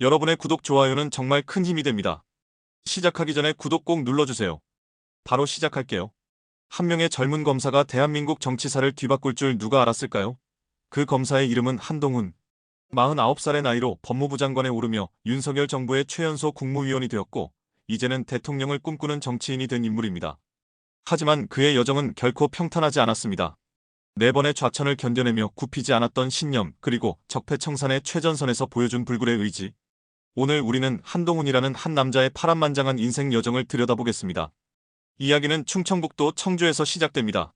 여러분의 구독, 좋아요는 정말 큰 힘이 됩니다. 시작하기 전에 구독 꼭 눌러주세요. 바로 시작할게요. 한 명의 젊은 검사가 대한민국 정치사를 뒤바꿀 줄 누가 알았을까요? 그 검사의 이름은 한동훈. 49살의 나이로 법무부 장관에 오르며 윤석열 정부의 최연소 국무위원이 되었고, 이제는 대통령을 꿈꾸는 정치인이 된 인물입니다. 하지만 그의 여정은 결코 평탄하지 않았습니다. 4번의 좌천을 견뎌내며 굽히지 않았던 신념, 그리고 적폐청산의 최전선에서 보여준 불굴의 의지. 오늘 우리는 한동훈이라는 한 남자의 파란만장한 인생 여정을 들여다보겠습니다. 이야기는 충청북도 청주에서 시작됩니다.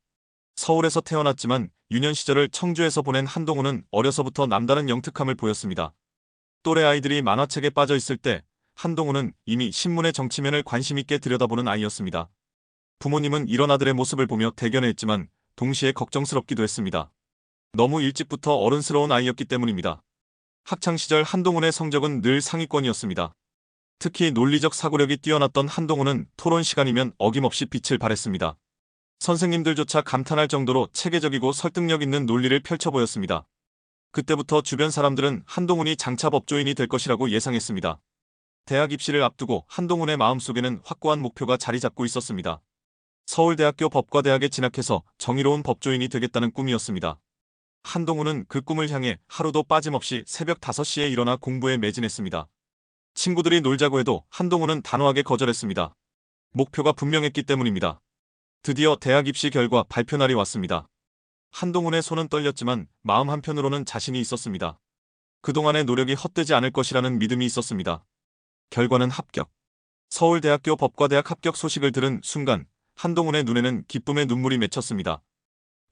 서울에서 태어났지만 유년 시절을 청주에서 보낸 한동훈은 어려서부터 남다른 영특함을 보였습니다. 또래 아이들이 만화책에 빠져 있을 때 한동훈은 이미 신문의 정치면을 관심있게 들여다보는 아이였습니다. 부모님은 이런 아들의 모습을 보며 대견해했지만 동시에 걱정스럽기도 했습니다. 너무 일찍부터 어른스러운 아이였기 때문입니다. 학창시절 한동훈의 성적은 늘 상위권이었습니다. 특히 논리적 사고력이 뛰어났던 한동훈은 토론 시간이면 어김없이 빛을 발했습니다. 선생님들조차 감탄할 정도로 체계적이고 설득력 있는 논리를 펼쳐 보였습니다. 그때부터 주변 사람들은 한동훈이 장차 법조인이 될 것이라고 예상했습니다. 대학 입시를 앞두고 한동훈의 마음속에는 확고한 목표가 자리 잡고 있었습니다. 서울대학교 법과대학에 진학해서 정의로운 법조인이 되겠다는 꿈이었습니다. 한동훈은 그 꿈을 향해 하루도 빠짐없이 새벽 5시에 일어나 공부에 매진했습니다. 친구들이 놀자고 해도 한동훈은 단호하게 거절했습니다. 목표가 분명했기 때문입니다. 드디어 대학 입시 결과 발표 날이 왔습니다. 한동훈의 손은 떨렸지만 마음 한편으로는 자신이 있었습니다. 그동안의 노력이 헛되지 않을 것이라는 믿음이 있었습니다. 결과는 합격. 서울대학교 법과대학 합격 소식을 들은 순간 한동훈의 눈에는 기쁨의 눈물이 맺혔습니다.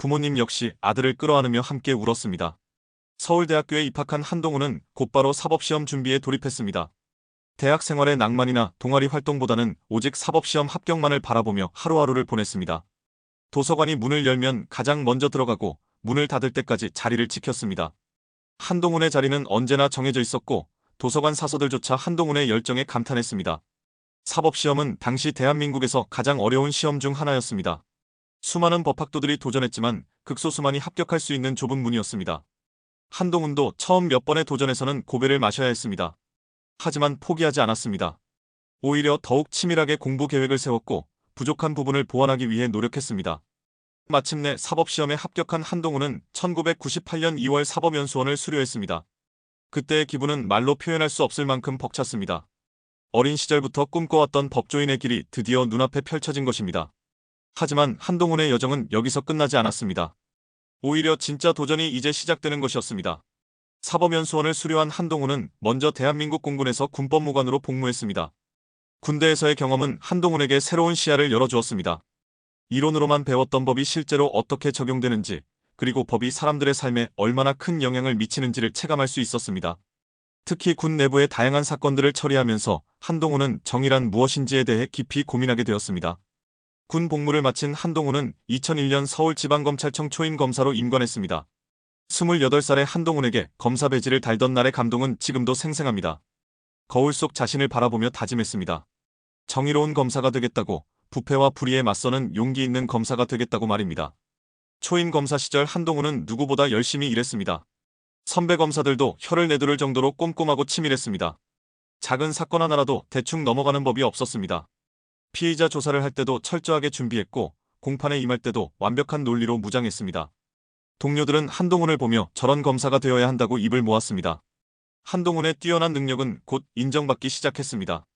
부모님 역시 아들을 끌어안으며 함께 울었습니다. 서울대학교에 입학한 한동훈은 곧바로 사법시험 준비에 돌입했습니다. 대학 생활의 낭만이나 동아리 활동보다는 오직 사법시험 합격만을 바라보며 하루하루를 보냈습니다. 도서관이 문을 열면 가장 먼저 들어가고 문을 닫을 때까지 자리를 지켰습니다. 한동훈의 자리는 언제나 정해져 있었고 도서관 사서들조차 한동훈의 열정에 감탄했습니다. 사법시험은 당시 대한민국에서 가장 어려운 시험 중 하나였습니다. 수많은 법학도들이 도전했지만 극소수만이 합격할 수 있는 좁은 문이었습니다. 한동훈도 처음 몇 번의 도전에서는 고배를 마셔야 했습니다. 하지만 포기하지 않았습니다. 오히려 더욱 치밀하게 공부 계획을 세웠고 부족한 부분을 보완하기 위해 노력했습니다. 마침내 사법시험에 합격한 한동훈은 1998년 2월 사법연수원을 수료했습니다. 그때의 기분은 말로 표현할 수 없을 만큼 벅찼습니다. 어린 시절부터 꿈꿔왔던 법조인의 길이 드디어 눈앞에 펼쳐진 것입니다. 하지만 한동훈의 여정은 여기서 끝나지 않았습니다. 오히려 진짜 도전이 이제 시작되는 것이었습니다. 사법연수원을 수료한 한동훈은 먼저 대한민국 공군에서 군법무관으로 복무했습니다. 군대에서의 경험은 한동훈에게 새로운 시야를 열어주었습니다. 이론으로만 배웠던 법이 실제로 어떻게 적용되는지, 그리고 법이 사람들의 삶에 얼마나 큰 영향을 미치는지를 체감할 수 있었습니다. 특히 군 내부의 다양한 사건들을 처리하면서 한동훈은 정의란 무엇인지에 대해 깊이 고민하게 되었습니다. 군 복무를 마친 한동훈은 2001년 서울지방검찰청 초임검사로 임관했습니다. 28살의 한동훈에게 검사 배지를 달던 날의 감동은 지금도 생생합니다. 거울 속 자신을 바라보며 다짐했습니다. 정의로운 검사가 되겠다고, 부패와 불의에 맞서는 용기 있는 검사가 되겠다고 말입니다. 초임 검사 시절 한동훈은 누구보다 열심히 일했습니다. 선배 검사들도 혀를 내두를 정도로 꼼꼼하고 치밀했습니다. 작은 사건 하나라도 대충 넘어가는 법이 없었습니다. 피의자 조사를 할 때도 철저하게 준비했고 공판에 임할 때도 완벽한 논리로 무장했습니다. 동료들은 한동훈을 보며 저런 검사가 되어야 한다고 입을 모았습니다. 한동훈의 뛰어난 능력은 곧 인정받기 시작했습니다.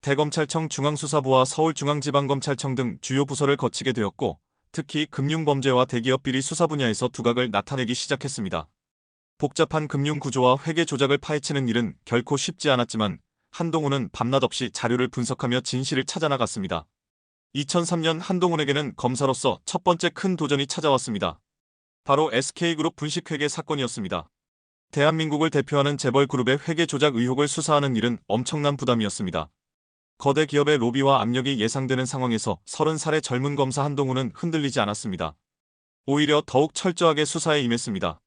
대검찰청 중앙수사부와 서울중앙지방검찰청 등 주요 부서를 거치게 되었고 특히 금융범죄와 대기업 비리 수사 분야에서 두각을 나타내기 시작했습니다. 복잡한 금융구조와 회계 조작을 파헤치는 일은 결코 쉽지 않았지만 한동훈은 밤낮 없이 자료를 분석하며 진실을 찾아나갔습니다. 2003년 한동훈에게는 검사로서 첫 번째 큰 도전이 찾아왔습니다. 바로 SK그룹 분식회계 사건이었습니다. 대한민국을 대표하는 재벌그룹의 회계 조작 의혹을 수사하는 일은 엄청난 부담이었습니다. 거대 기업의 로비와 압력이 예상되는 상황에서 30살의 젊은 검사 한동훈은 흔들리지 않았습니다. 오히려 더욱 철저하게 수사에 임했습니다.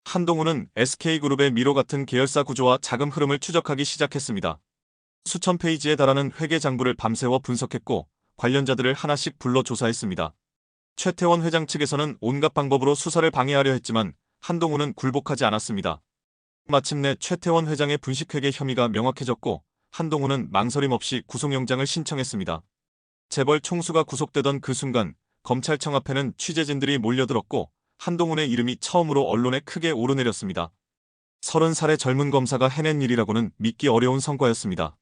한동훈은 SK그룹의 미로 같은 계열사 구조와 자금 흐름을 추적하기 시작했습니다. 수천 페이지에 달하는 회계 장부를 밤새워 분석했고 관련자들을 하나씩 불러 조사했습니다. 최태원 회장 측에서는 온갖 방법으로 수사를 방해하려 했지만 한동훈은 굴복하지 않았습니다. 마침내 최태원 회장의 분식회계 혐의가 명확해졌고 한동훈은 망설임 없이 구속영장을 신청했습니다. 재벌 총수가 구속되던 그 순간 검찰청 앞에는 취재진들이 몰려들었고 한동훈의 이름이 처음으로 언론에 크게 오르내렸습니다. 30살의 젊은 검사가 해낸 일이라고는 믿기 어려운 성과였습니다.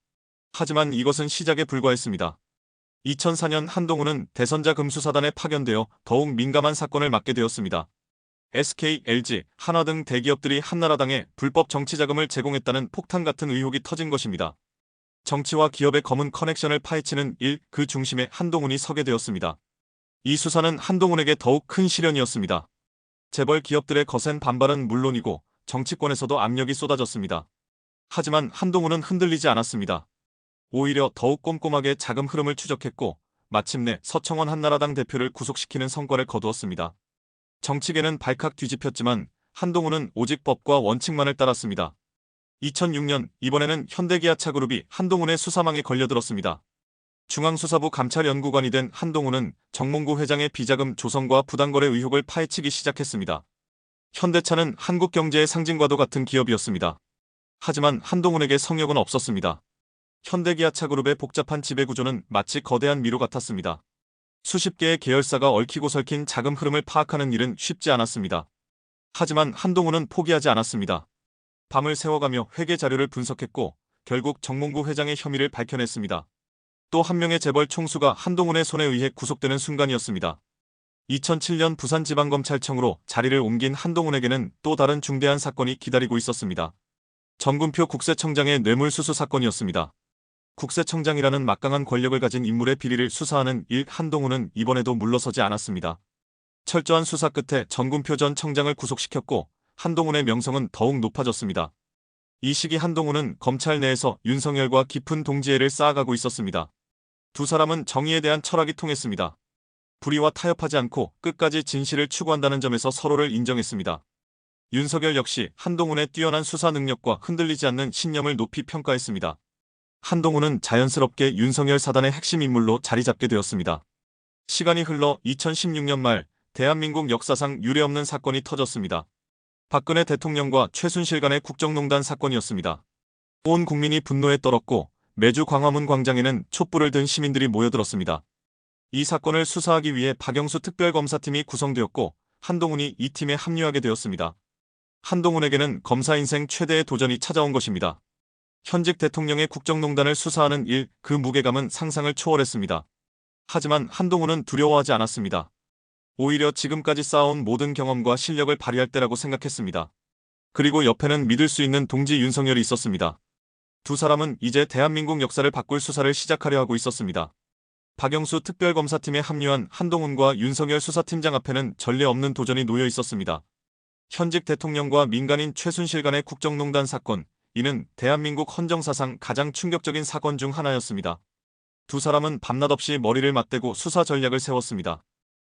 하지만 이것은 시작에 불과했습니다. 2004년 한동훈은 대선자 금수사단에 파견되어 더욱 민감한 사건을 맡게 되었습니다. SK, LG, 한화 등 대기업들이 한나라당에 불법 정치자금을 제공했다는 폭탄 같은 의혹이 터진 것입니다. 정치와 기업의 검은 커넥션을 파헤치는 일, 그 중심에 한동훈이 서게 되었습니다. 이 수사는 한동훈에게 더욱 큰 시련이었습니다. 재벌 기업들의 거센 반발은 물론이고 정치권에서도 압력이 쏟아졌습니다. 하지만 한동훈은 흔들리지 않았습니다. 오히려 더욱 꼼꼼하게 자금 흐름을 추적했고 마침내 서청원 한나라당 대표를 구속시키는 성과를 거두었습니다. 정치계는 발칵 뒤집혔지만 한동훈은 오직 법과 원칙만을 따랐습니다. 2006년 이번에는 현대기아차그룹이 한동훈의 수사망에 걸려들었습니다. 중앙수사부 감찰연구관이 된 한동훈은 정몽구 회장의 비자금 조성과 부당거래 의혹을 파헤치기 시작했습니다. 현대차는 한국 경제의 상징과도 같은 기업이었습니다. 하지만 한동훈에게 성역은 없었습니다. 현대기아차그룹의 복잡한 지배구조는 마치 거대한 미로 같았습니다. 수십 개의 계열사가 얽히고 설킨 자금 흐름을 파악하는 일은 쉽지 않았습니다. 하지만 한동훈은 포기하지 않았습니다. 밤을 새워가며 회계 자료를 분석했고 결국 정몽구 회장의 혐의를 밝혀냈습니다. 또 한 명의 재벌 총수가 한동훈의 손에 의해 구속되는 순간이었습니다. 2007년 부산지방검찰청으로 자리를 옮긴 한동훈에게는 또 다른 중대한 사건이 기다리고 있었습니다. 정군표 국세청장의 뇌물수수 사건이었습니다. 국세청장이라는 막강한 권력을 가진 인물의 비리를 수사하는 일, 한동훈은 이번에도 물러서지 않았습니다. 철저한 수사 끝에 정군표 전 청장을 구속시켰고 한동훈의 명성은 더욱 높아졌습니다. 이 시기 한동훈은 검찰 내에서 윤석열과 깊은 동지애를 쌓아가고 있었습니다. 두 사람은 정의에 대한 철학이 통했습니다. 불의와 타협하지 않고 끝까지 진실을 추구한다는 점에서 서로를 인정했습니다. 윤석열 역시 한동훈의 뛰어난 수사 능력과 흔들리지 않는 신념을 높이 평가했습니다. 한동훈은 자연스럽게 윤석열 사단의 핵심 인물로 자리 잡게 되었습니다. 시간이 흘러 2016년 말 대한민국 역사상 유례없는 사건이 터졌습니다. 박근혜 대통령과 최순실 간의 국정농단 사건이었습니다. 온 국민이 분노에 떨었고 매주 광화문 광장에는 촛불을 든 시민들이 모여들었습니다. 이 사건을 수사하기 위해 박영수 특별검사팀이 구성되었고 한동훈이 이 팀에 합류하게 되었습니다. 한동훈에게는 검사 인생 최대의 도전이 찾아온 것입니다. 현직 대통령의 국정농단을 수사하는 일, 그 무게감은 상상을 초월했습니다. 하지만 한동훈은 두려워하지 않았습니다. 오히려 지금까지 쌓아온 모든 경험과 실력을 발휘할 때라고 생각했습니다. 그리고 옆에는 믿을 수 있는 동지 윤석열이 있었습니다. 두 사람은 이제 대한민국 역사를 바꿀 수사를 시작하려 하고 있었습니다. 박영수 특별검사팀에 합류한 한동훈과 윤석열 수사팀장 앞에는 전례 없는 도전이 놓여 있었습니다. 현직 대통령과 민간인 최순실 간의 국정농단 사건, 이는 대한민국 헌정사상 가장 충격적인 사건 중 하나였습니다. 두 사람은 밤낮 없이 머리를 맞대고 수사 전략을 세웠습니다.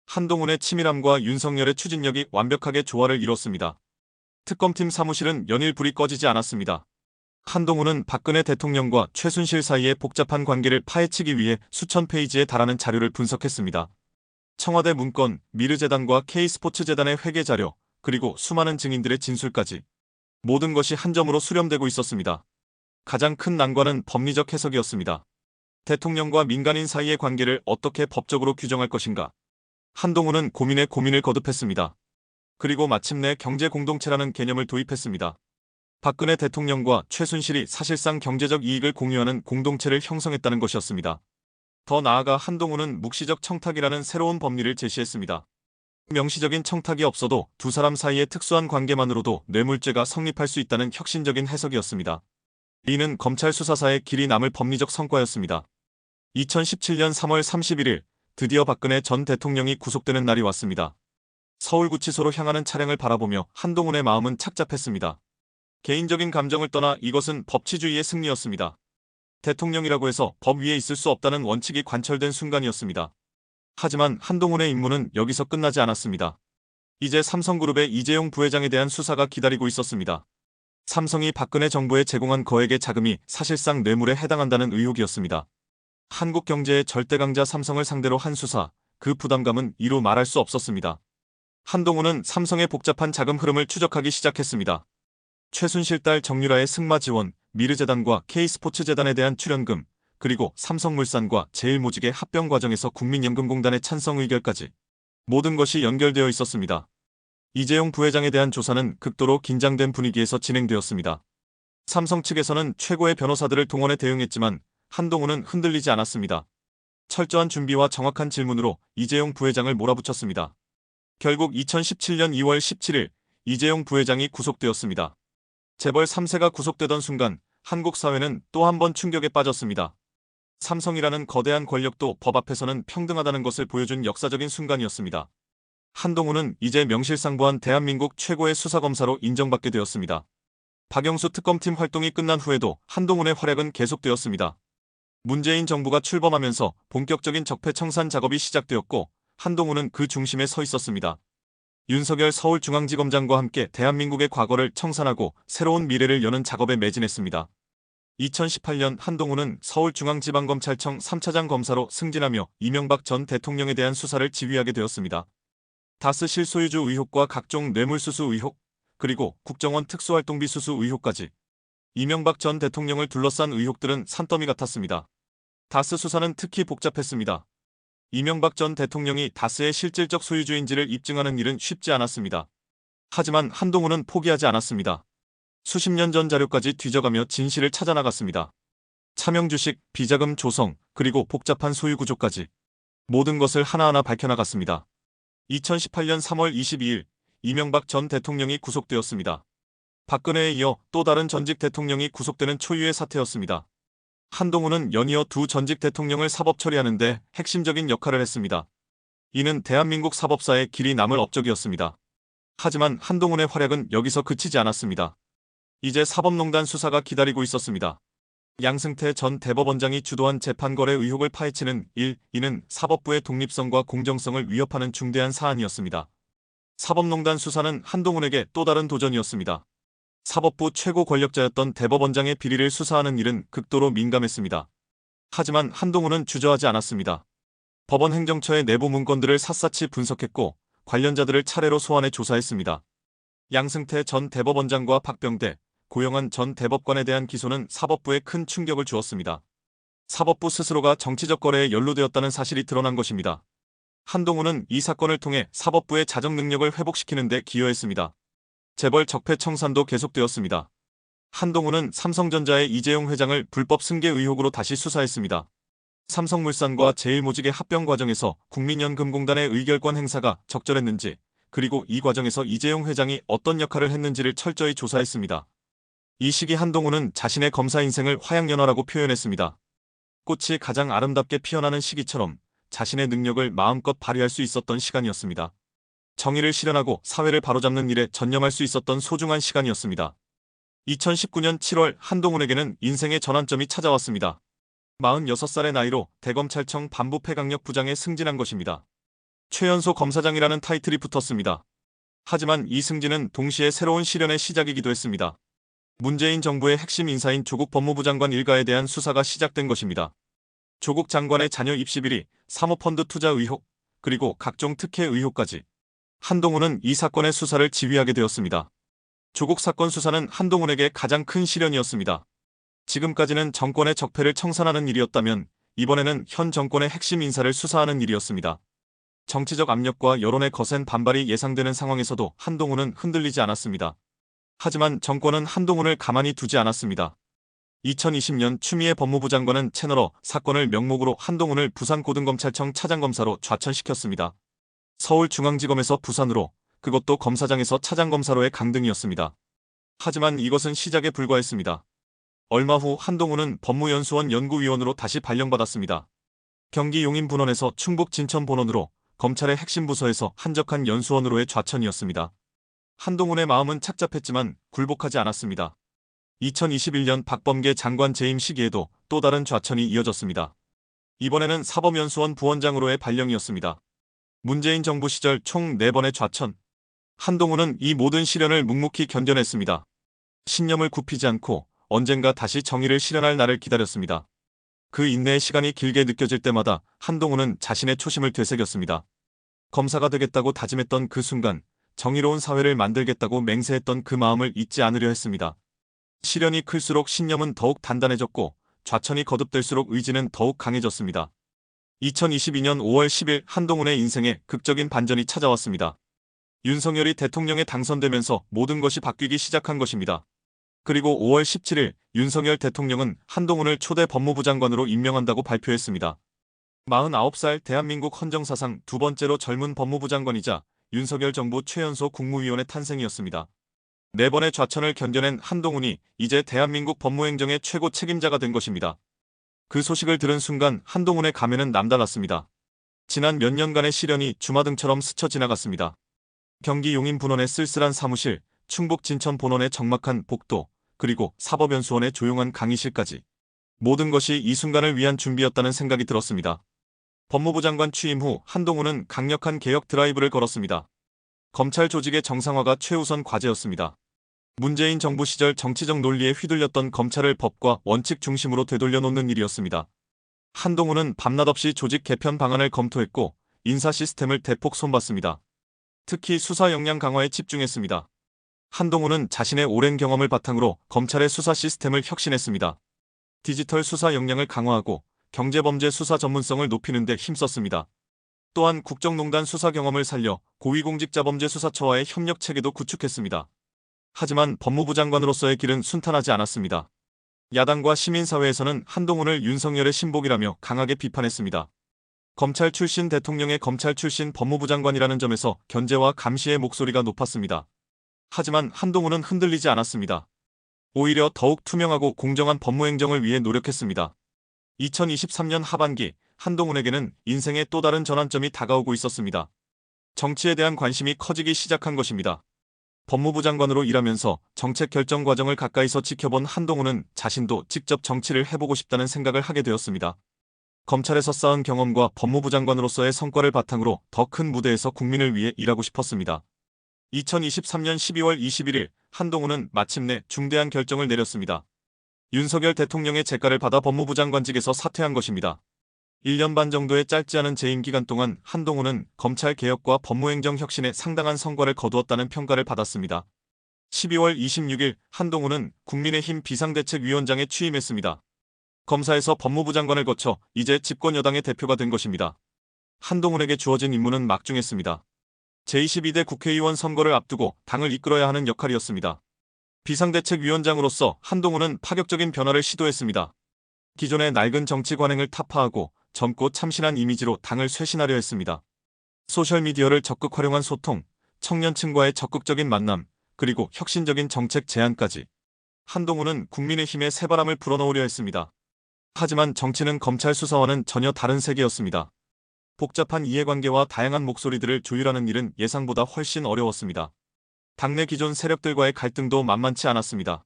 한동훈의 치밀함과 윤석열의 추진력이 완벽하게 조화를 이뤘습니다. 특검팀 사무실은 연일 불이 꺼지지 않았습니다. 한동훈은 박근혜 대통령과 최순실 사이의 복잡한 관계를 파헤치기 위해 수천 페이지에 달하는 자료를 분석했습니다. 청와대 문건, 미르재단과 K스포츠재단의 회계 자료, 그리고 수많은 증인들의 진술까지. 모든 것이 한 점으로 수렴되고 있었습니다. 가장 큰 난관은 법리적 해석이었습니다. 대통령과 민간인 사이의 관계를 어떻게 법적으로 규정할 것인가. 한동훈은 고민에 고민을 거듭했습니다. 그리고 마침내 경제공동체라는 개념을 도입했습니다. 박근혜 대통령과 최순실이 사실상 경제적 이익을 공유하는 공동체를 형성했다는 것이었습니다. 더 나아가 한동훈은 묵시적 청탁이라는 새로운 법리를 제시했습니다. 명시적인 청탁이 없어도 두 사람 사이의 특수한 관계만으로도 뇌물죄가 성립할 수 있다는 혁신적인 해석이었습니다. 이는 검찰 수사사의 길이 남을 법리적 성과였습니다. 2017년 3월 31일 드디어 박근혜 전 대통령이 구속되는 날이 왔습니다. 서울구치소로 향하는 차량을 바라보며 한동훈의 마음은 착잡했습니다. 개인적인 감정을 떠나 이것은 법치주의의 승리였습니다. 대통령이라고 해서 법 위에 있을 수 없다는 원칙이 관철된 순간이었습니다. 하지만 한동훈의 임무는 여기서 끝나지 않았습니다. 이제 삼성그룹의 이재용 부회장에 대한 수사가 기다리고 있었습니다. 삼성이 박근혜 정부에 제공한 거액의 자금이 사실상 뇌물에 해당한다는 의혹이었습니다. 한국 경제의 절대 강자 삼성을 상대로 한 수사, 그 부담감은 이루 말할 수 없었습니다. 한동훈은 삼성의 복잡한 자금 흐름을 추적하기 시작했습니다. 최순실 딸 정유라의 승마 지원, 미르재단과 K스포츠재단에 대한 출연금, 그리고 삼성물산과 제일모직의 합병 과정에서 국민연금공단의 찬성 의결까지 모든 것이 연결되어 있었습니다. 이재용 부회장에 대한 조사는 극도로 긴장된 분위기에서 진행되었습니다. 삼성 측에서는 최고의 변호사들을 동원해 대응했지만 한동훈은 흔들리지 않았습니다. 철저한 준비와 정확한 질문으로 이재용 부회장을 몰아붙였습니다. 결국 2017년 2월 17일 이재용 부회장이 구속되었습니다. 재벌 3세가 구속되던 순간 한국 사회는 또 한 번 충격에 빠졌습니다. 삼성이라는 거대한 권력도 법 앞에서는 평등하다는 것을 보여준 역사적인 순간이었습니다. 한동훈은 이제 명실상부한 대한민국 최고의 수사검사로 인정받게 되었습니다. 박영수 특검팀 활동이 끝난 후에도 한동훈의 활약은 계속되었습니다. 문재인 정부가 출범하면서 본격적인 적폐청산 작업이 시작되었고 한동훈은 그 중심에 서 있었습니다. 윤석열 서울중앙지검장과 함께 대한민국의 과거를 청산하고 새로운 미래를 여는 작업에 매진했습니다. 2018년 한동훈은 서울중앙지방검찰청 3차장 검사로 승진하며 이명박 전 대통령에 대한 수사를 지휘하게 되었습니다. 다스 실소유주 의혹과 각종 뇌물수수 의혹, 그리고 국정원 특수활동비 수수 의혹까지 이명박 전 대통령을 둘러싼 의혹들은 산더미 같았습니다. 다스 수사는 특히 복잡했습니다. 이명박 전 대통령이 다스의 실질적 소유주인지를 입증하는 일은 쉽지 않았습니다. 하지만 한동훈은 포기하지 않았습니다. 수십 년 전 자료까지 뒤져가며 진실을 찾아나갔습니다. 차명주식, 비자금 조성, 그리고 복잡한 소유 구조까지 모든 것을 하나하나 밝혀나갔습니다. 2018년 3월 22일 이명박 전 대통령이 구속되었습니다. 박근혜에 이어 또 다른 전직 대통령이 구속되는 초유의 사태였습니다. 한동훈은 연이어 두 전직 대통령을 사법 처리하는 데 핵심적인 역할을 했습니다. 이는 대한민국 사법사의 길이 남을 업적이었습니다. 하지만 한동훈의 활약은 여기서 그치지 않았습니다. 이제 사법농단 수사가 기다리고 있었습니다. 양승태 전 대법원장이 주도한 재판거래 의혹을 파헤치는 이는 사법부의 독립성과 공정성을 위협하는 중대한 사안이었습니다. 사법농단 수사는 한동훈에게 또 다른 도전이었습니다. 사법부 최고 권력자였던 대법원장의 비리를 수사하는 일은 극도로 민감했습니다. 하지만 한동훈은 주저하지 않았습니다. 법원 행정처의 내부 문건들을 샅샅이 분석했고 관련자들을 차례로 소환해 조사했습니다. 양승태 전 대법원장과 박병대, 고영한 전 대법관에 대한 기소는 사법부에 큰 충격을 주었습니다. 사법부 스스로가 정치적 거래에 연루되었다는 사실이 드러난 것입니다. 한동훈은 이 사건을 통해 사법부의 자정 능력을 회복시키는 데 기여했습니다. 재벌 적폐 청산도 계속되었습니다. 한동훈은 삼성전자의 이재용 회장을 불법 승계 의혹으로 다시 수사했습니다. 삼성물산과 제일모직의 합병 과정에서 국민연금공단의 의결권 행사가 적절했는지, 그리고 이 과정에서 이재용 회장이 어떤 역할을 했는지를 철저히 조사했습니다. 이 시기 한동훈은 자신의 검사 인생을 화양연화라고 표현했습니다. 꽃이 가장 아름답게 피어나는 시기처럼 자신의 능력을 마음껏 발휘할 수 있었던 시간이었습니다. 정의를 실현하고 사회를 바로잡는 일에 전념할 수 있었던 소중한 시간이었습니다. 2019년 7월 한동훈에게는 인생의 전환점이 찾아왔습니다. 46살의 나이로 대검찰청 반부패강력부장에 승진한 것입니다. 최연소 검사장이라는 타이틀이 붙었습니다. 하지만 이 승진은 동시에 새로운 시련의 시작이기도 했습니다. 문재인 정부의 핵심 인사인 조국 법무부 장관 일가에 대한 수사가 시작된 것입니다. 조국 장관의 자녀 입시 비리, 사모펀드 투자 의혹, 그리고 각종 특혜 의혹까지 한동훈은 이 사건의 수사를 지휘하게 되었습니다. 조국 사건 수사는 한동훈에게 가장 큰 시련이었습니다. 지금까지는 정권의 적폐를 청산하는 일이었다면 이번에는 현 정권의 핵심 인사를 수사하는 일이었습니다. 정치적 압력과 여론의 거센 반발이 예상되는 상황에서도 한동훈은 흔들리지 않았습니다. 하지만 정권은 한동훈을 가만히 두지 않았습니다. 2020년 추미애 법무부 장관은 채널어 사건을 명목으로 한동훈을 부산고등검찰청 차장검사로 좌천시켰습니다. 서울중앙지검에서 부산으로, 그것도 검사장에서 차장검사로의 강등이었습니다. 하지만 이것은 시작에 불과했습니다. 얼마 후 한동훈은 법무연수원 연구위원으로 다시 발령받았습니다. 경기 용인분원에서 충북 진천본원으로, 검찰의 핵심 부서에서 한적한 연수원으로의 좌천이었습니다. 한동훈의 마음은 착잡했지만 굴복하지 않았습니다. 2021년 박범계 장관 재임 시기에도 또 다른 좌천이 이어졌습니다. 이번에는 사법연수원 부원장으로의 발령이었습니다. 문재인 정부 시절 총 4번의 좌천. 한동훈은 이 모든 시련을 묵묵히 견뎌냈습니다. 신념을 굽히지 않고 언젠가 다시 정의를 실현할 날을 기다렸습니다. 그 인내의 시간이 길게 느껴질 때마다 한동훈은 자신의 초심을 되새겼습니다. 검사가 되겠다고 다짐했던 그 순간 정의로운 사회를 만들겠다고 맹세했던 그 마음을 잊지 않으려 했습니다. 시련이 클수록 신념은 더욱 단단해졌고 좌천이 거듭될수록 의지는 더욱 강해졌습니다. 2022년 5월 10일 한동훈의 인생에 극적인 반전이 찾아왔습니다. 윤석열이 대통령에 당선되면서 모든 것이 바뀌기 시작한 것입니다. 그리고 5월 17일 윤석열 대통령은 한동훈을 초대 법무부 장관으로 임명한다고 발표했습니다. 49살 대한민국 헌정사상 두 번째로 젊은 법무부 장관이자 윤석열 정부 최연소 국무위원의 탄생이었습니다. 네 번의 좌천을 견뎌낸 한동훈이 이제 대한민국 법무행정의 최고 책임자가 된 것입니다. 그 소식을 들은 순간 한동훈의 가면은 남달랐습니다. 지난 몇 년간의 시련이 주마등처럼 스쳐 지나갔습니다. 경기 용인 분원의 쓸쓸한 사무실, 충북 진천 본원의 적막한 복도, 그리고 사법연수원의 조용한 강의실까지. 모든 것이 이 순간을 위한 준비였다는 생각이 들었습니다. 법무부 장관 취임 후 한동훈은 강력한 개혁 드라이브를 걸었습니다. 검찰 조직의 정상화가 최우선 과제였습니다. 문재인 정부 시절 정치적 논리에 휘둘렸던 검찰을 법과 원칙 중심으로 되돌려놓는 일이었습니다. 한동훈은 밤낮 없이 조직 개편 방안을 검토했고 인사 시스템을 대폭 손봤습니다. 특히 수사 역량 강화에 집중했습니다. 한동훈은 자신의 오랜 경험을 바탕으로 검찰의 수사 시스템을 혁신했습니다. 디지털 수사 역량을 강화하고 경제범죄 수사 전문성을 높이는 데 힘썼습니다. 또한 국정농단 수사 경험을 살려 고위공직자범죄수사처와의 협력 체계도 구축했습니다. 하지만 법무부 장관으로서의 길은 순탄하지 않았습니다. 야당과 시민사회에서는 한동훈을 윤석열의 신복이라며 강하게 비판했습니다. 검찰 출신 대통령의 검찰 출신 법무부 장관이라는 점에서 견제와 감시의 목소리가 높았습니다. 하지만 한동훈은 흔들리지 않았습니다. 오히려 더욱 투명하고 공정한 법무행정을 위해 노력했습니다. 2023년 하반기 한동훈에게는 인생의 또 다른 전환점이 다가오고 있었습니다. 정치에 대한 관심이 커지기 시작한 것입니다. 법무부 장관으로 일하면서 정책 결정 과정을 가까이서 지켜본 한동훈은 자신도 직접 정치를 해보고 싶다는 생각을 하게 되었습니다. 검찰에서 쌓은 경험과 법무부 장관으로서의 성과를 바탕으로 더 큰 무대에서 국민을 위해 일하고 싶었습니다. 2023년 12월 21일 한동훈은 마침내 중대한 결정을 내렸습니다. 윤석열 대통령의 재가를 받아 법무부 장관직에서 사퇴한 것입니다. 1년 반 정도의 짧지 않은 재임 기간 동안 한동훈은 검찰 개혁과 법무행정 혁신에 상당한 성과를 거두었다는 평가를 받았습니다. 12월 26일 한동훈은 국민의힘 비상대책위원장에 취임했습니다. 검사에서 법무부 장관을 거쳐 이제 집권 여당의 대표가 된 것입니다. 한동훈에게 주어진 임무는 막중했습니다. 제22대 국회의원 선거를 앞두고 당을 이끌어야 하는 역할이었습니다. 비상대책위원장으로서 한동훈은 파격적인 변화를 시도했습니다. 기존의 낡은 정치 관행을 타파하고 젊고 참신한 이미지로 당을 쇄신하려 했습니다. 소셜미디어를 적극 활용한 소통, 청년층과의 적극적인 만남, 그리고 혁신적인 정책 제안까지. 한동훈은 국민의힘에 새바람을 불어넣으려 했습니다. 하지만 정치는 검찰 수사와는 전혀 다른 세계였습니다. 복잡한 이해관계와 다양한 목소리들을 조율하는 일은 예상보다 훨씬 어려웠습니다. 당내 기존 세력들과의 갈등도 만만치 않았습니다.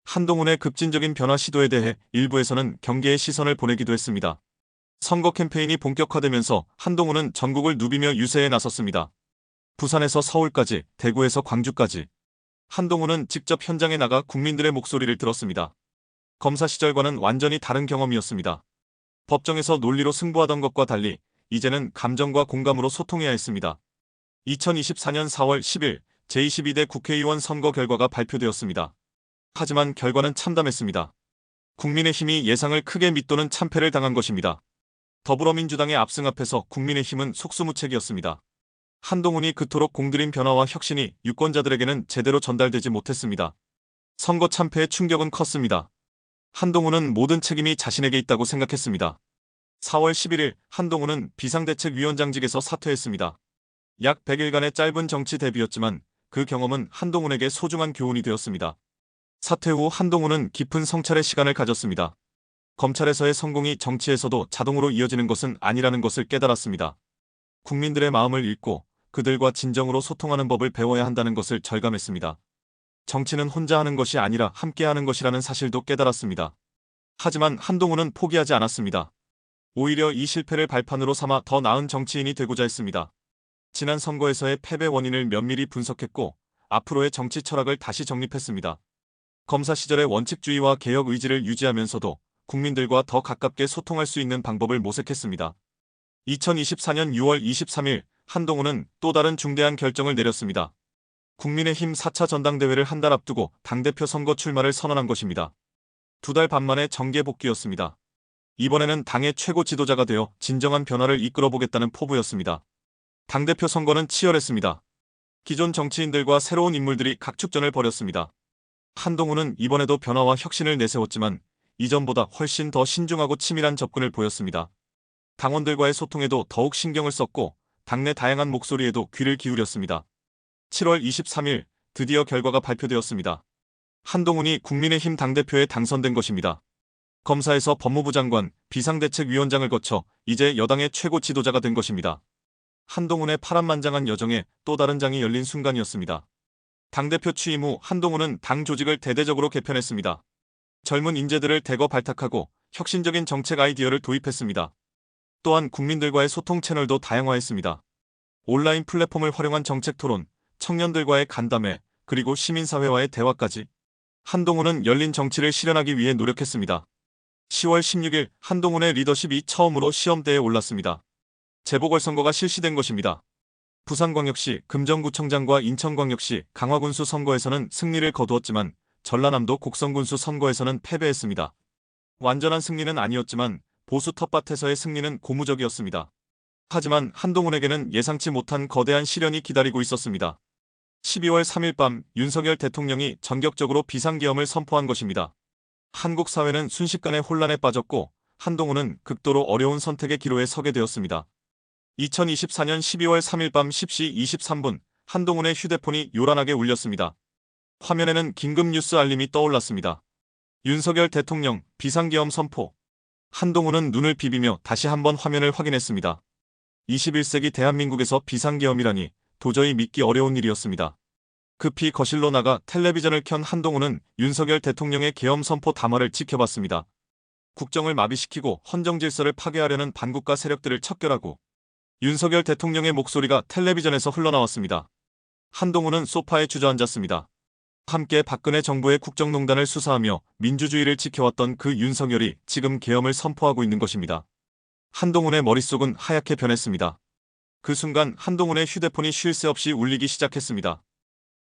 한동훈의 급진적인 변화 시도에 대해 일부에서는 경계의 시선을 보내기도 했습니다. 선거 캠페인이 본격화되면서 한동훈은 전국을 누비며 유세에 나섰습니다. 부산에서 서울까지, 대구에서 광주까지. 한동훈은 직접 현장에 나가 국민들의 목소리를 들었습니다. 검사 시절과는 완전히 다른 경험이었습니다. 법정에서 논리로 승부하던 것과 달리 이제는 감정과 공감으로 소통해야 했습니다. 2024년 4월 10일 제22대 국회의원 선거 결과가 발표되었습니다. 하지만 결과는 참담했습니다. 국민의힘이 예상을 크게 밑도는 참패를 당한 것입니다. 더불어민주당의 압승 앞에서 국민의힘은 속수무책이었습니다. 한동훈이 그토록 공들인 변화와 혁신이 유권자들에게는 제대로 전달되지 못했습니다. 선거 참패의 충격은 컸습니다. 한동훈은 모든 책임이 자신에게 있다고 생각했습니다. 4월 11일 한동훈은 비상대책위원장직에서 사퇴했습니다. 약 100일간의 짧은 정치 데뷔였지만 그 경험은 한동훈에게 소중한 교훈이 되었습니다. 사퇴 후 한동훈은 깊은 성찰의 시간을 가졌습니다. 검찰에서의 성공이 정치에서도 자동으로 이어지는 것은 아니라는 것을 깨달았습니다. 국민들의 마음을 읽고 그들과 진정으로 소통하는 법을 배워야 한다는 것을 절감했습니다. 정치는 혼자 하는 것이 아니라 함께 하는 것이라는 사실도 깨달았습니다. 하지만 한동훈은 포기하지 않았습니다. 오히려 이 실패를 발판으로 삼아 더 나은 정치인이 되고자 했습니다. 지난 선거에서의 패배 원인을 면밀히 분석했고 앞으로의 정치 철학을 다시 정립했습니다. 검사 시절의 원칙주의와 개혁 의지를 유지하면서도 국민들과 더 가깝게 소통할 수 있는 방법을 모색했습니다. 2024년 6월 23일 한동훈은 또 다른 중대한 결정을 내렸습니다. 국민의힘 4차 전당대회를 한 달 앞두고 당대표 선거 출마를 선언한 것입니다. 2달 반 만에 정계 복귀였습니다. 이번에는 당의 최고 지도자가 되어 진정한 변화를 이끌어보겠다는 포부였습니다. 당대표 선거는 치열했습니다. 기존 정치인들과 새로운 인물들이 각축전을 벌였습니다. 한동훈은 이번에도 변화와 혁신을 내세웠지만 이전보다 훨씬 더 신중하고 치밀한 접근을 보였습니다. 당원들과의 소통에도 더욱 신경을 썼고 당내 다양한 목소리에도 귀를 기울였습니다. 7월 23일 드디어 결과가 발표되었습니다. 한동훈이 국민의힘 당대표에 당선된 것입니다. 검사에서 법무부 장관, 비상대책위원장을 거쳐 이제 여당의 최고 지도자가 된 것입니다. 한동훈의 파란만장한 여정에 또 다른 장이 열린 순간이었습니다. 당대표 취임 후 한동훈은 당 조직을 대대적으로 개편했습니다. 젊은 인재들을 대거 발탁하고 혁신적인 정책 아이디어를 도입했습니다. 또한 국민들과의 소통 채널도 다양화했습니다. 온라인 플랫폼을 활용한 정책 토론, 청년들과의 간담회, 그리고 시민사회와의 대화까지 한동훈은 열린 정치를 실현하기 위해 노력했습니다. 10월 16일 한동훈의 리더십이 처음으로 시험대에 올랐습니다. 재보궐선거가 실시된 것입니다. 부산광역시 금정구청장과 인천광역시 강화군수 선거에서는 승리를 거두었지만 전라남도 곡성군수 선거에서는 패배했습니다. 완전한 승리는 아니었지만 보수 텃밭에서의 승리는 고무적이었습니다. 하지만 한동훈에게는 예상치 못한 거대한 시련이 기다리고 있었습니다. 12월 3일 밤 윤석열 대통령이 전격적으로 비상계엄을 선포한 것입니다. 한국 사회는 순식간에 혼란에 빠졌고 한동훈은 극도로 어려운 선택의 기로에 서게 되었습니다. 2024년 12월 3일 밤 10시 23분 한동훈의 휴대폰이 요란하게 울렸습니다. 화면에는 긴급 뉴스 알림이 떠올랐습니다. 윤석열 대통령 비상계엄 선포. 한동훈은 눈을 비비며 다시 한번 화면을 확인했습니다. 21세기 대한민국에서 비상계엄이라니 도저히 믿기 어려운 일이었습니다. 급히 거실로 나가 텔레비전을 켠 한동훈은 윤석열 대통령의 계엄 선포 담화를 지켜봤습니다. 국정을 마비시키고 헌정 질서를 파괴하려는 반국가 세력들을 척결하고 윤석열 대통령의 목소리가 텔레비전에서 흘러나왔습니다. 한동훈은 소파에 주저앉았습니다. 함께 박근혜 정부의 국정농단을 수사하며 민주주의를 지켜왔던 그 윤석열이 지금 계엄을 선포하고 있는 것입니다. 한동훈의 머릿속은 하얗게 변했습니다. 그 순간 한동훈의 휴대폰이 쉴 새 없이 울리기 시작했습니다.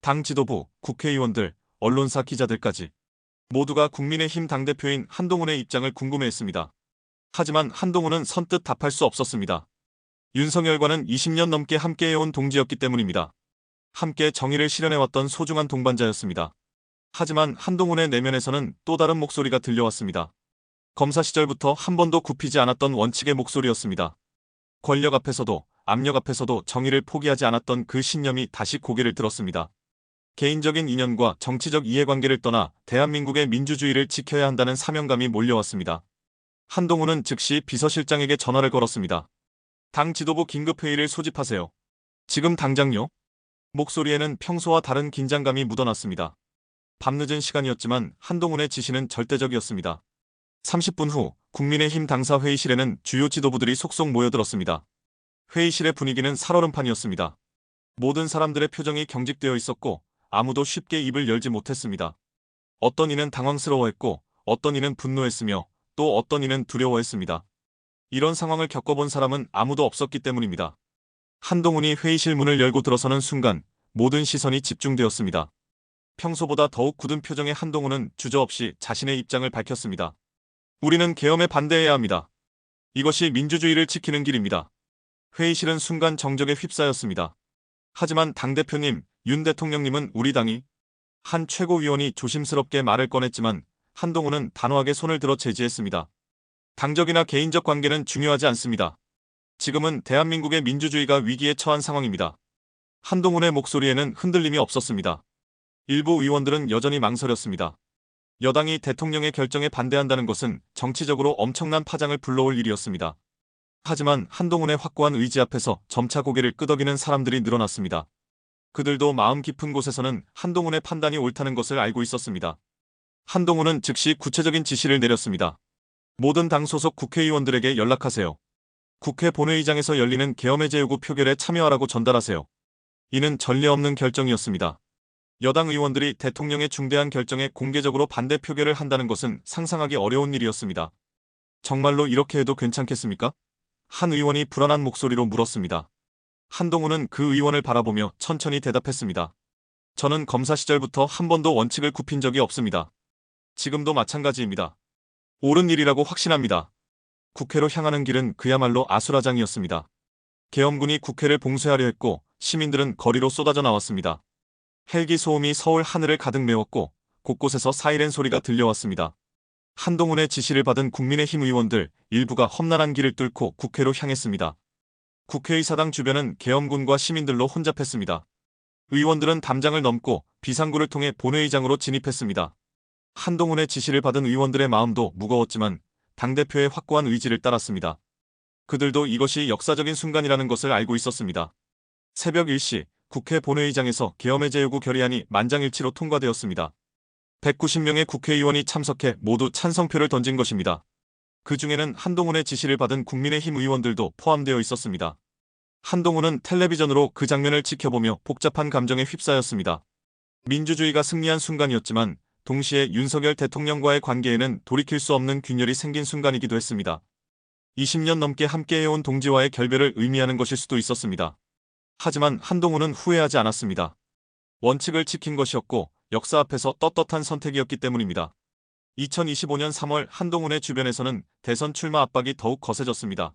당 지도부, 국회의원들, 언론사 기자들까지 모두가 국민의힘 당대표인 한동훈의 입장을 궁금해했습니다. 하지만 한동훈은 선뜻 답할 수 없었습니다. 윤석열과는 20년 넘게 함께해온 동지였기 때문입니다. 함께 정의를 실현해왔던 소중한 동반자였습니다. 하지만 한동훈의 내면에서는 또 다른 목소리가 들려왔습니다. 검사 시절부터 한 번도 굽히지 않았던 원칙의 목소리였습니다. 권력 앞에서도 압력 앞에서도 정의를 포기하지 않았던 그 신념이 다시 고개를 들었습니다. 개인적인 인연과 정치적 이해관계를 떠나 대한민국의 민주주의를 지켜야 한다는 사명감이 몰려왔습니다. 한동훈은 즉시 비서실장에게 전화를 걸었습니다. 당 지도부 긴급회의를 소집하세요. 지금 당장요? 목소리에는 평소와 다른 긴장감이 묻어났습니다. 밤늦은 시간이었지만 한동훈의 지시는 절대적이었습니다. 30분 후 국민의힘 당사 회의실에는 주요 지도부들이 속속 모여들었습니다. 회의실의 분위기는 살얼음판이었습니다. 모든 사람들의 표정이 경직되어 있었고 아무도 쉽게 입을 열지 못했습니다. 어떤 이는 당황스러워했고 어떤 이는 분노했으며 또 어떤 이는 두려워했습니다. 이런 상황을 겪어본 사람은 아무도 없었기 때문입니다. 한동훈이 회의실 문을 열고 들어서는 순간 모든 시선이 집중되었습니다. 평소보다 더욱 굳은 표정의 한동훈은 주저없이 자신의 입장을 밝혔습니다. 우리는 계엄에 반대해야 합니다. 이것이 민주주의를 지키는 길입니다. 회의실은 순간 정적에 휩싸였습니다. 하지만 당대표님, 윤 대통령님은 우리 당이 한 최고위원이 조심스럽게 말을 꺼냈지만 한동훈은 단호하게 손을 들어 제지했습니다. 당적이나 개인적 관계는 중요하지 않습니다. 지금은 대한민국의 민주주의가 위기에 처한 상황입니다. 한동훈의 목소리에는 흔들림이 없었습니다. 일부 의원들은 여전히 망설였습니다. 여당이 대통령의 결정에 반대한다는 것은 정치적으로 엄청난 파장을 불러올 일이었습니다. 하지만 한동훈의 확고한 의지 앞에서 점차 고개를 끄덕이는 사람들이 늘어났습니다. 그들도 마음 깊은 곳에서는 한동훈의 판단이 옳다는 것을 알고 있었습니다. 한동훈은 즉시 구체적인 지시를 내렸습니다. 모든 당 소속 국회의원들에게 연락하세요. 국회 본회의장에서 열리는 계엄해제 요구 표결에 참여하라고 전달하세요. 이는 전례 없는 결정이었습니다. 여당 의원들이 대통령의 중대한 결정에 공개적으로 반대 표결을 한다는 것은 상상하기 어려운 일이었습니다. 정말로 이렇게 해도 괜찮겠습니까? 한 의원이 불안한 목소리로 물었습니다. 한동훈은 그 의원을 바라보며 천천히 대답했습니다. 저는 검사 시절부터 한 번도 원칙을 굽힌 적이 없습니다. 지금도 마찬가지입니다. 옳은 일이라고 확신합니다. 국회로 향하는 길은 그야말로 아수라장이었습니다. 계엄군이 국회를 봉쇄하려 했고 시민들은 거리로 쏟아져 나왔습니다. 헬기 소음이 서울 하늘을 가득 메웠고 곳곳에서 사이렌 소리가 들려왔습니다. 한동훈의 지시를 받은 국민의힘 의원들 일부가 험난한 길을 뚫고 국회로 향했습니다. 국회의사당 주변은 계엄군과 시민들로 혼잡했습니다. 의원들은 담장을 넘고 비상구를 통해 본회의장으로 진입했습니다. 한동훈의 지시를 받은 의원들의 마음도 무거웠지만 당대표의 확고한 의지를 따랐습니다. 그들도 이것이 역사적인 순간이라는 것을 알고 있었습니다. 새벽 1시 국회 본회의장에서 계엄해제 요구 결의안이 만장일치로 통과되었습니다. 190명의 국회의원이 참석해 모두 찬성표를 던진 것입니다. 그 중에는 한동훈의 지시를 받은 국민의힘 의원들도 포함되어 있었습니다. 한동훈은 텔레비전으로 그 장면을 지켜보며 복잡한 감정에 휩싸였습니다. 민주주의가 승리한 순간이었지만 동시에 윤석열 대통령과의 관계에는 돌이킬 수 없는 균열이 생긴 순간이기도 했습니다. 20년 넘게 함께해온 동지와의 결별을 의미하는 것일 수도 있었습니다. 하지만 한동훈은 후회하지 않았습니다. 원칙을 지킨 것이었고 역사 앞에서 떳떳한 선택이었기 때문입니다. 2025년 3월 한동훈의 주변에서는 대선 출마 압박이 더욱 거세졌습니다.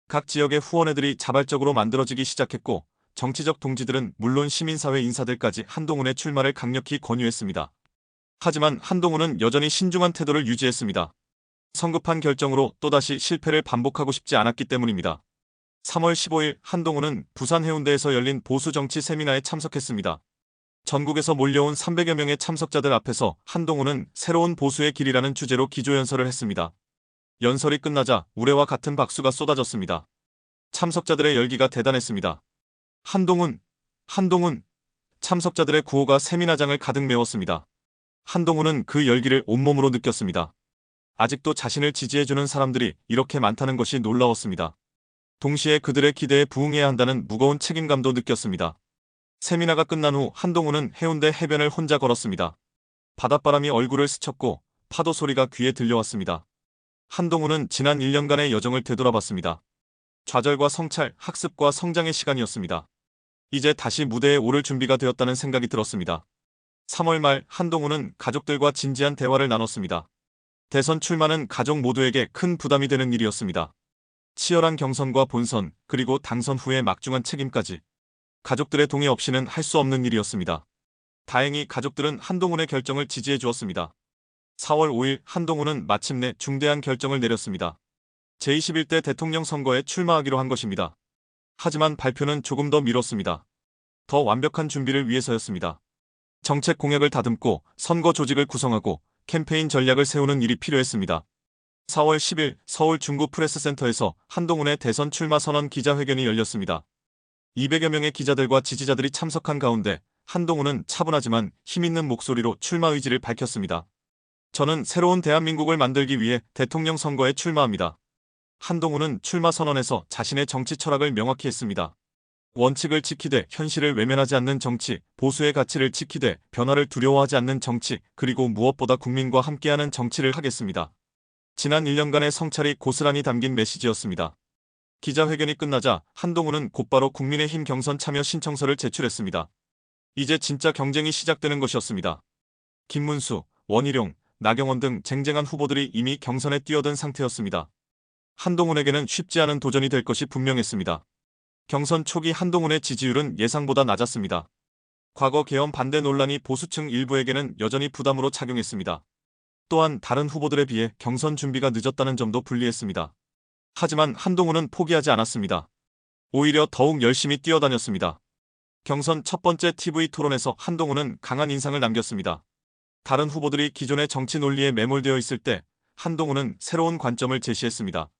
각 지역의 후원회들이 자발적으로 만들어지기 시작했고 정치적 동지들은 물론 시민사회 인사들까지 한동훈의 출마를 강력히 권유했습니다. 하지만 한동훈은 여전히 신중한 태도를 유지했습니다. 성급한 결정으로 또다시 실패를 반복하고 싶지 않았기 때문입니다. 3월 15일 한동훈은 부산 해운대에서 열린 보수정치 세미나에 참석했습니다. 전국에서 몰려온 300여 명의 참석자들 앞에서 한동훈은 새로운 보수의 길이라는 주제로 기조연설을 했습니다. 연설이 끝나자 우레와 같은 박수가 쏟아졌습니다. 참석자들의 열기가 대단했습니다. 한동훈, 한동훈. 참석자들의 구호가 세미나장을 가득 메웠습니다. 한동훈은 그 열기를 온몸으로 느꼈습니다. 아직도 자신을 지지해주는 사람들이 이렇게 많다는 것이 놀라웠습니다. 동시에 그들의 기대에 부응해야 한다는 무거운 책임감도 느꼈습니다. 세미나가 끝난 후 한동훈은 해운대 해변을 혼자 걸었습니다. 바닷바람이 얼굴을 스쳤고 파도 소리가 귀에 들려왔습니다. 한동훈은 지난 1년간의 여정을 되돌아봤습니다. 좌절과 성찰, 학습과 성장의 시간이었습니다. 이제 다시 무대에 오를 준비가 되었다는 생각이 들었습니다. 3월 말 한동훈은 가족들과 진지한 대화를 나눴습니다. 대선 출마는 가족 모두에게 큰 부담이 되는 일이었습니다. 치열한 경선과 본선, 그리고 당선 후의 막중한 책임까지. 가족들의 동의 없이는 할 수 없는 일이었습니다. 다행히 가족들은 한동훈의 결정을 지지해 주었습니다. 4월 5일 한동훈은 마침내 중대한 결정을 내렸습니다. 제21대 대통령 선거에 출마하기로 한 것입니다. 하지만 발표는 조금 더 미뤘습니다. 더 완벽한 준비를 위해서였습니다. 정책 공약을 다듬고 선거 조직을 구성하고 캠페인 전략을 세우는 일이 필요했습니다. 4월 10일 서울 중구 프레스센터에서 한동훈의 대선 출마 선언 기자회견이 열렸습니다. 200여 명의 기자들과 지지자들이 참석한 가운데 한동훈은 차분하지만 힘있는 목소리로 출마 의지를 밝혔습니다. 저는 새로운 대한민국을 만들기 위해 대통령 선거에 출마합니다. 한동훈은 출마 선언에서 자신의 정치 철학을 명확히 했습니다. 원칙을 지키되 현실을 외면하지 않는 정치, 보수의 가치를 지키되 변화를 두려워하지 않는 정치, 그리고 무엇보다 국민과 함께하는 정치를 하겠습니다. 지난 1년간의 성찰이 고스란히 담긴 메시지였습니다. 기자회견이 끝나자 한동훈은 곧바로 국민의힘 경선 참여 신청서를 제출했습니다. 이제 진짜 경쟁이 시작되는 것이었습니다. 김문수, 원희룡, 나경원 등 쟁쟁한 후보들이 이미 경선에 뛰어든 상태였습니다. 한동훈에게는 쉽지 않은 도전이 될 것이 분명했습니다. 경선 초기 한동훈의 지지율은 예상보다 낮았습니다. 과거 계엄 반대 논란이 보수층 일부에게는 여전히 부담으로 작용했습니다. 또한 다른 후보들에 비해 경선 준비가 늦었다는 점도 불리했습니다. 하지만 한동훈은 포기하지 않았습니다. 오히려 더욱 열심히 뛰어다녔습니다. 경선 첫 번째 TV 토론에서 한동훈은 강한 인상을 남겼습니다. 다른 후보들이 기존의 정치 논리에 매몰되어 있을 때 한동훈은 새로운 관점을 제시했습니다.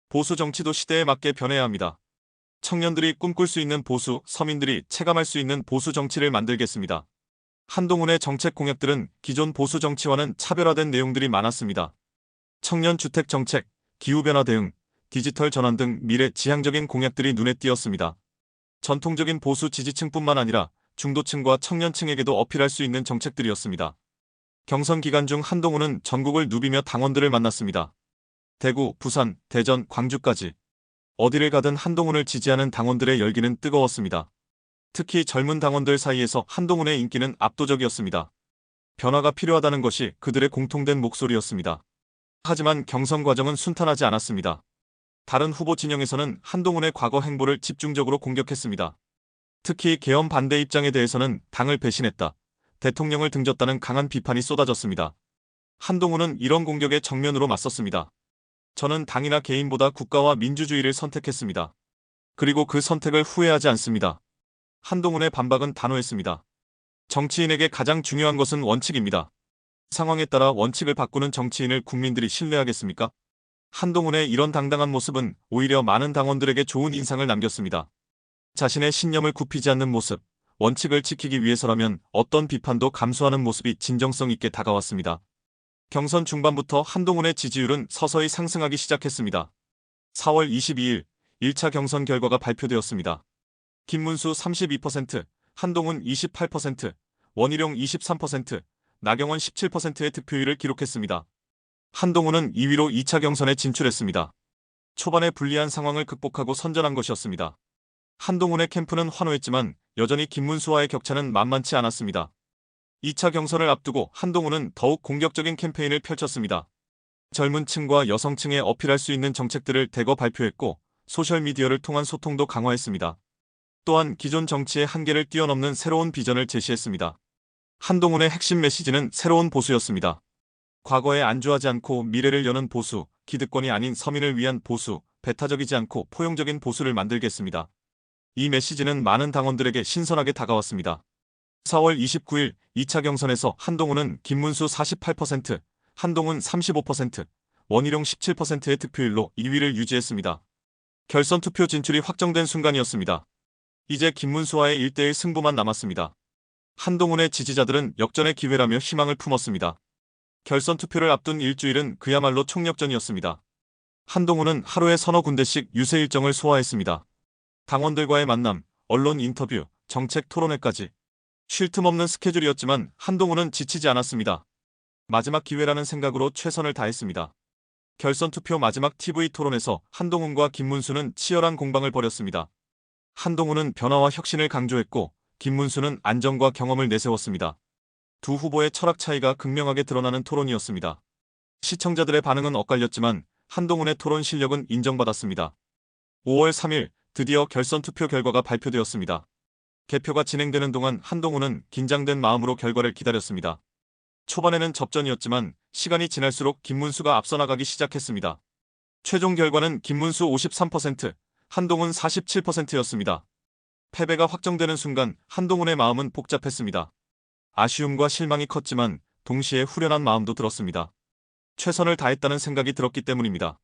보수 정치도 시대에 맞게 변해야 합니다. 청년들이 꿈꿀 수 있는 보수, 서민들이 체감할 수 있는 보수 정치를 만들겠습니다. 한동훈의 정책 공약들은 기존 보수 정치와는 차별화된 내용들이 많았습니다. 청년 주택 정책, 기후변화 대응, 디지털 전환 등 미래 지향적인 공약들이 눈에 띄었습니다. 전통적인 보수 지지층뿐만 아니라 중도층과 청년층에게도 어필할 수 있는 정책들이었습니다. 경선 기간 중 한동훈은 전국을 누비며 당원들을 만났습니다. 대구, 부산, 대전, 광주까지. 어디를 가든 한동훈을 지지하는 당원들의 열기는 뜨거웠습니다. 특히 젊은 당원들 사이에서 한동훈의 인기는 압도적이었습니다. 변화가 필요하다는 것이 그들의 공통된 목소리였습니다. 하지만 경선 과정은 순탄하지 않았습니다. 다른 후보 진영에서는 한동훈의 과거 행보를 집중적으로 공격했습니다. 특히 계엄 반대 입장에 대해서는 당을 배신했다, 대통령을 등졌다는 강한 비판이 쏟아졌습니다. 한동훈은 이런 공격에 정면으로 맞섰습니다. 저는 당이나 개인보다 국가와 민주주의를 선택했습니다. 그리고 그 선택을 후회하지 않습니다. 한동훈의 반박은 단호했습니다. 정치인에게 가장 중요한 것은 원칙입니다. 상황에 따라 원칙을 바꾸는 정치인을 국민들이 신뢰하겠습니까? 한동훈의 이런 당당한 모습은 오히려 많은 당원들에게 좋은 인상을 남겼습니다. 자신의 신념을 굽히지 않는 모습, 원칙을 지키기 위해서라면 어떤 비판도 감수하는 모습이 진정성 있게 다가왔습니다. 경선 중반부터 한동훈의 지지율은 서서히 상승하기 시작했습니다. 4월 22일 1차 경선 결과가 발표되었습니다. 김문수 32%, 한동훈 28%, 원희룡 23%, 나경원 17%의 득표율을 기록했습니다. 한동훈은 2위로 2차 경선에 진출했습니다. 초반에 불리한 상황을 극복하고 선전한 것이었습니다. 한동훈의 캠프는 환호했지만 여전히 김문수와의 격차는 만만치 않았습니다. 2차 경선을 앞두고 한동훈은 더욱 공격적인 캠페인을 펼쳤습니다. 젊은 층과 여성층에 어필할 수 있는 정책들을 대거 발표했고 소셜미디어를 통한 소통도 강화했습니다. 또한 기존 정치의 한계를 뛰어넘는 새로운 비전을 제시했습니다. 한동훈의 핵심 메시지는 새로운 보수였습니다. 과거에 안주하지 않고 미래를 여는 보수, 기득권이 아닌 서민을 위한 보수, 배타적이지 않고 포용적인 보수를 만들겠습니다. 이 메시지는 많은 당원들에게 신선하게 다가왔습니다. 4월 29일 2차 경선에서 한동훈은 김문수 48%, 한동훈 35%, 원희룡 17%의 득표율로 2위를 유지했습니다. 결선 투표 진출이 확정된 순간이었습니다. 이제 김문수와의 1대1 승부만 남았습니다. 한동훈의 지지자들은 역전의 기회라며 희망을 품었습니다. 결선 투표를 앞둔 일주일은 그야말로 총력전이었습니다. 한동훈은 하루에 서너 군데씩 유세 일정을 소화했습니다. 당원들과의 만남, 언론 인터뷰, 정책 토론회까지 쉴 틈 없는 스케줄이었지만 한동훈은 지치지 않았습니다. 마지막 기회라는 생각으로 최선을 다했습니다. 결선 투표 마지막 TV 토론에서 한동훈과 김문수는 치열한 공방을 벌였습니다. 한동훈은 변화와 혁신을 강조했고 김문수는 안정과 경험을 내세웠습니다. 두 후보의 철학 차이가 극명하게 드러나는 토론이었습니다. 시청자들의 반응은 엇갈렸지만 한동훈의 토론 실력은 인정받았습니다. 5월 3일 드디어 결선 투표 결과가 발표되었습니다. 개표가 진행되는 동안 한동훈은 긴장된 마음으로 결과를 기다렸습니다. 초반에는 접전이었지만 시간이 지날수록 김문수가 앞서 나가기 시작했습니다. 최종 결과는 김문수 53%, 한동훈 47%였습니다. 패배가 확정되는 순간 한동훈의 마음은 복잡했습니다. 아쉬움과 실망이 컸지만 동시에 후련한 마음도 들었습니다. 최선을 다했다는 생각이 들었기 때문입니다.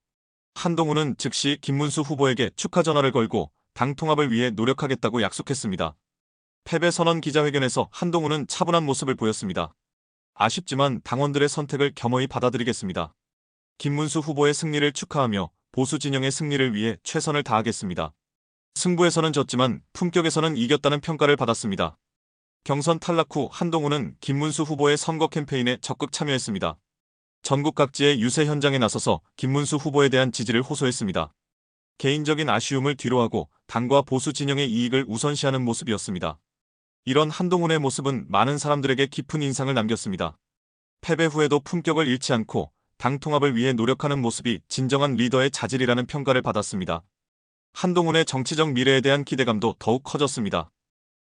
한동훈은 즉시 김문수 후보에게 축하 전화를 걸고 당 통합을 위해 노력하겠다고 약속했습니다. 패배 선언 기자회견에서 한동훈은 차분한 모습을 보였습니다. 아쉽지만 당원들의 선택을 겸허히 받아들이겠습니다. 김문수 후보의 승리를 축하하며 보수 진영의 승리를 위해 최선을 다하겠습니다. 승부에서는 졌지만 품격에서는 이겼다는 평가를 받았습니다. 경선 탈락 후 한동훈은 김문수 후보의 선거 캠페인에 적극 참여했습니다. 전국 각지의 유세 현장에 나서서 김문수 후보에 대한 지지를 호소했습니다. 개인적인 아쉬움을 뒤로하고 당과 보수 진영의 이익을 우선시하는 모습이었습니다. 이런 한동훈의 모습은 많은 사람들에게 깊은 인상을 남겼습니다. 패배 후에도 품격을 잃지 않고 당 통합을 위해 노력하는 모습이 진정한 리더의 자질이라는 평가를 받았습니다. 한동훈의 정치적 미래에 대한 기대감도 더욱 커졌습니다.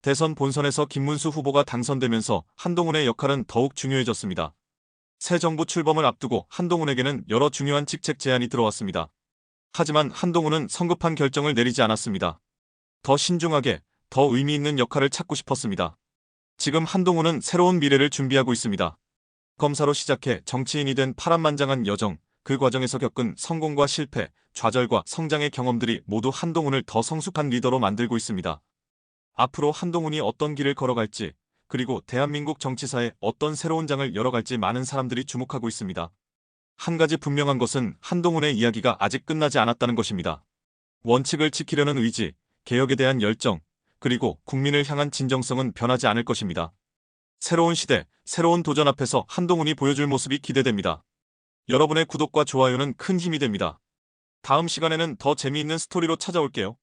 대선 본선에서 김문수 후보가 당선되면서 한동훈의 역할은 더욱 중요해졌습니다. 새 정부 출범을 앞두고 한동훈에게는 여러 중요한 직책 제안이 들어왔습니다. 하지만 한동훈은 성급한 결정을 내리지 않았습니다. 더 신중하게, 더 의미 있는 역할을 찾고 싶었습니다. 지금 한동훈은 새로운 미래를 준비하고 있습니다. 검사로 시작해 정치인이 된 파란만장한 여정, 그 과정에서 겪은 성공과 실패, 좌절과 성장의 경험들이 모두 한동훈을 더 성숙한 리더로 만들고 있습니다. 앞으로 한동훈이 어떤 길을 걸어갈지, 그리고 대한민국 정치사에 어떤 새로운 장을 열어갈지 많은 사람들이 주목하고 있습니다. 한 가지 분명한 것은 한동훈의 이야기가 아직 끝나지 않았다는 것입니다. 원칙을 지키려는 의지, 개혁에 대한 열정, 그리고 국민을 향한 진정성은 변하지 않을 것입니다. 새로운 시대, 새로운 도전 앞에서 한동훈이 보여줄 모습이 기대됩니다. 여러분의 구독과 좋아요는 큰 힘이 됩니다. 다음 시간에는 더 재미있는 스토리로 찾아올게요.